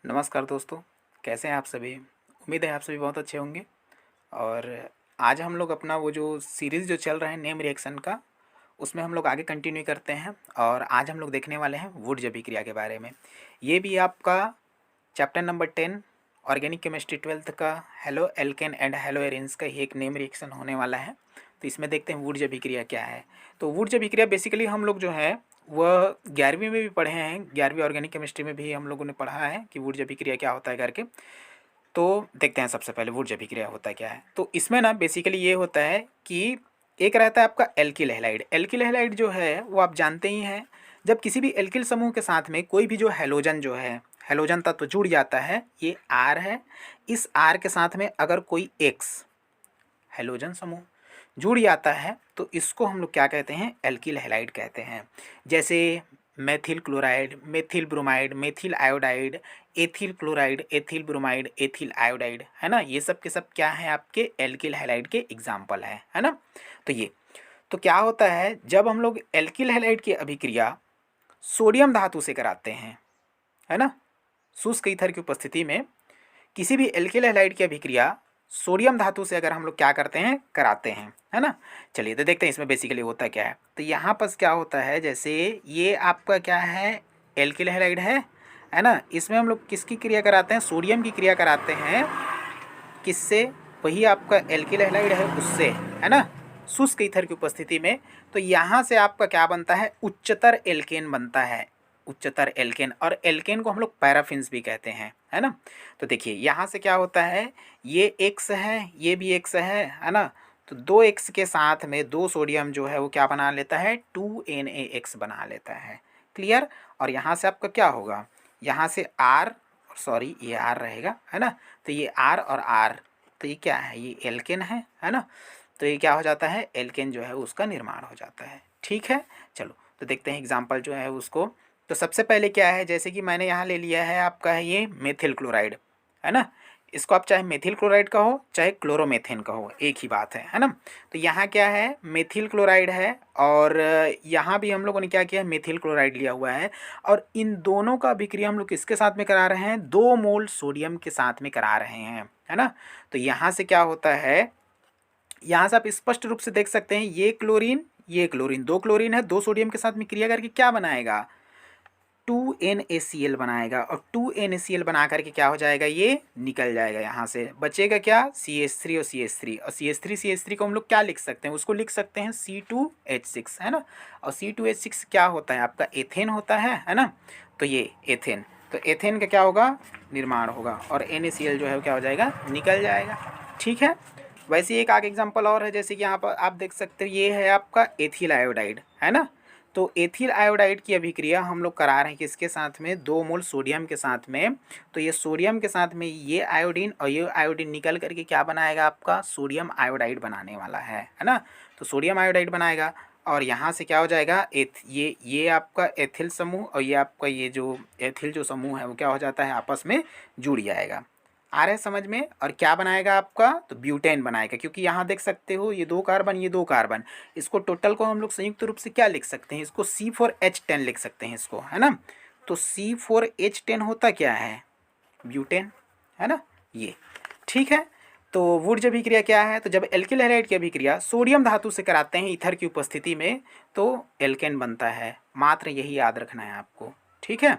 नमस्कार दोस्तों, कैसे हैं आप सभी? उम्मीद है आप सभी बहुत अच्छे होंगे। और आज हम लोग अपना वो जो सीरीज़ जो चल रहा है नेम रिएक्शन का, उसमें हम लोग आगे कंटिन्यू करते हैं। और आज हम लोग देखने वाले हैं वुड्स अभिक्रिया के बारे में। ये भी आपका chapter number 10 organic chemistry 12th का halo alkane and hello arenes का ही एक नेम रिएक्शन होने वाला है। तो इसमें देखते हैं वुड्स अभिक्रिया क्या है। तो वुड्स अभिक्रिया बेसिकली हम लोग जो है वह 11वीं में भी पढ़े हैं, 11वीं ऑर्गेनिक केमिस्ट्री में भी हम लोगों ने पढ़ा है कि वुड्स अभिक्रिया क्या होता है करके। तो देखते हैं सबसे पहले वुड्स अभिक्रिया होता क्या है। तो इसमें ना बेसिकली ये होता है कि एक रहता है आपका एल्किल हैलाइड। एल्किल हैलाइड जो है वो आप जानते ही हैं, जब किसी भी एल्किल समूह के साथ में कोई भी जो हैलोजन जो है हैलोजन तत्व जुड़ जाता है, ये आर है। इस आर के साथ में अगर कोई एक्स हैलोजन समूह जुड़ जाता है तो इसको हम लोग क्या कहते हैं, एल्किल हैलाइड कहते हैं। जैसे methyl chloride, methyl bromide, methyl iodide, ethyl chloride, ethyl bromide, ethyl iodide, है ना। ये सब के सब क्या है, आपके एल्किल हैलाइड के एग्जाम्पल है ना। तो ये तो क्या होता है, जब हम लोग एल्किल हैलाइड की अभिक्रिया सोडियम धातु से कराते हैं, है ना, शुष्क ईथर की उपस्थिति में किसी भी एल्किल हैलाइड की अभिक्रिया सोडियम धातु से अगर हम लोग क्या करते हैं, कराते हैं, है ना। चलिए तो देखते हैं इसमें बेसिकली होता क्या है। तो यहाँ पर क्या होता है, जैसे ये आपका क्या है, एल्किल हैलाइड है ना। इसमें हम लोग किसकी क्रिया कराते हैं, सोडियम की क्रिया कराते हैं। किससे, वही आपका एल्किल हैलाइड है उससे, है ना, शुष्क ईथर की उपस्थिति में। तो यहाँ से आपका क्या बनता है, उच्चतर एल्केन बनता है, उच्चतर एल्केन। और एल्केन को हम लोग पैराफिन्स भी कहते हैं, है ना। तो देखिए यहाँ से क्या होता है, ये एक्स है, ये भी एक्स है ना। तो दो एक्स के साथ में दो सोडियम जो है वो क्या बना लेता है, 2NaX बना लेता है। क्लियर। और यहाँ से आपका क्या होगा, यहाँ से आर, सॉरी ये आर रहेगा, है ना। तो ये आर और आर, तो ये क्या है, ये एल्केन है ना। तो ये क्या हो जाता है, एल्केन जो है उसका निर्माण हो जाता है। ठीक है, चलो तो देखते हैं एग्जाम्पल जो है उसको। तो सबसे पहले क्या है, जैसे कि मैंने यहाँ ले लिया है आपका है ये मेथिल क्लोराइड, है ना। इसको आप चाहे मेथिल क्लोराइड का हो चाहे क्लोरोमेथेन का हो, एक ही बात है ना। तो यहाँ क्या है, मेथिल क्लोराइड है। और यहाँ भी हम लोगों ने क्या किया है, मेथिल क्लोराइड लिया हुआ है। और इन दोनों का अभिक्रिया हम लोग किसके साथ में करा रहे हैं, 2 मोल सोडियम के साथ में करा रहे हैं, है ना। तो यहाँ से क्या होता है, यहाँ से आप स्पष्ट रूप से देख सकते हैं, ये क्लोरीन ये क्लोरीन, दो क्लोरीन है, दो सोडियम के साथ में क्रिया करके क्या बनाएगा, 2NaCl बनाएगा। और 2NaCl बना करके क्या हो जाएगा, ये निकल जाएगा। यहाँ से बचेगा क्या, CH3 और CH3। और CH3 को हम लोग क्या लिख सकते हैं, उसको लिख सकते हैं C2H6, है ना। और C2H6 क्या होता है, आपका एथेन होता है ना। तो ये एथेन, तो एथेन का क्या होगा, निर्माण होगा। और NaCl जो है क्या हो जाएगा, निकल जाएगा। ठीक है। वैसे एक आगे एग्जाम्पल और है, जैसे कि यहाँ पर आप देख सकते हो, ये है आपका एथिल आयोडाइड, है ना। तो एथिल आयोडाइड की अभिक्रिया हम लोग करा रहे हैं किसके साथ में, 2 मोल सोडियम के साथ में। तो ये सोडियम के साथ में ये आयोडीन, और ये आयोडीन निकल करके क्या बनाएगा, आपका सोडियम आयोडाइड बनाने वाला है ना। तो सोडियम आयोडाइड बनाएगा। और यहाँ से क्या हो जाएगा, ये आपका एथिल समूह और ये आपका ये जो एथिल जो समूह है वो क्या हो जाता है, आपस में जुड़ जाएगा। आ रहा है समझ में। और क्या बनाएगा आपका, तो ब्यूटेन बनाएगा। क्योंकि यहाँ देख सकते हो ये 2 कार्बन ये 2 कार्बन, इसको टोटल को हम लोग संयुक्त रूप से क्या लिख सकते हैं, इसको C4H10 लिख सकते हैं इसको, है ना। तो C4H10 होता क्या है, ब्यूटेन, है ना ये। ठीक है। तो वुड्स अभिक्रिया क्या है, तो जब एल्किल हैलाइड की अभिक्रिया सोडियम धातु से कराते हैं ईथर की उपस्थिति में, तो एल्केन बनता है। मात्र यही याद रखना है आपको। ठीक है।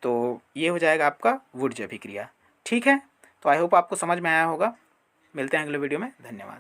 तो ये हो जाएगा आपका वुड्स अभिक्रिया। ठीक है। तो आई होप आपको समझ में आया होगा। मिलते हैं अगले वीडियो में, धन्यवाद।